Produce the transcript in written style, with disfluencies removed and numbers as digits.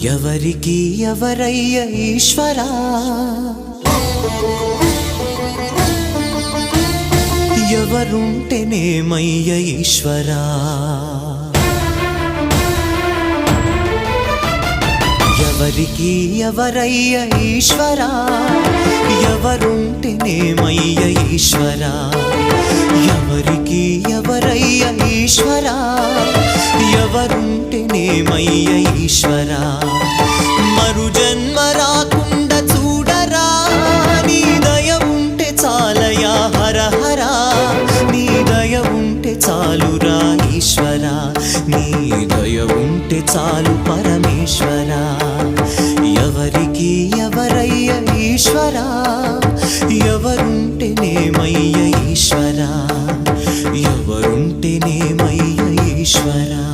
ఎవరికి ఎవరయ్య ఈశ్వరా, ఎవరుంటేనేమయ్య ఈశ్వరా, ఎవరికి ఎవరయ్య ఈశ్వరా, ఎవరుంటేనేమయ్య ఈశ్వరా, ఎవరికి ఎవరయ్య ఈశ్వరా, ఎవరుంటేనేమయ్య ఈశ్వరా. మరు జన్మ రాకుండా చూడరా, నీ దయ ఉంటే చాలయా హర హరా, నీ దయ ఉంటే చాలురా ఈశ్వరా, నీ దయ ఉంటే చాలు పరమేశ్వరా. ఎవరికి ఎవరయ్య ఈశ్వరా, ఎవరుంటేనేమయ్య ఈశ్వరా, ఎవరుంటేనేమయ్య ఈశ్వరా.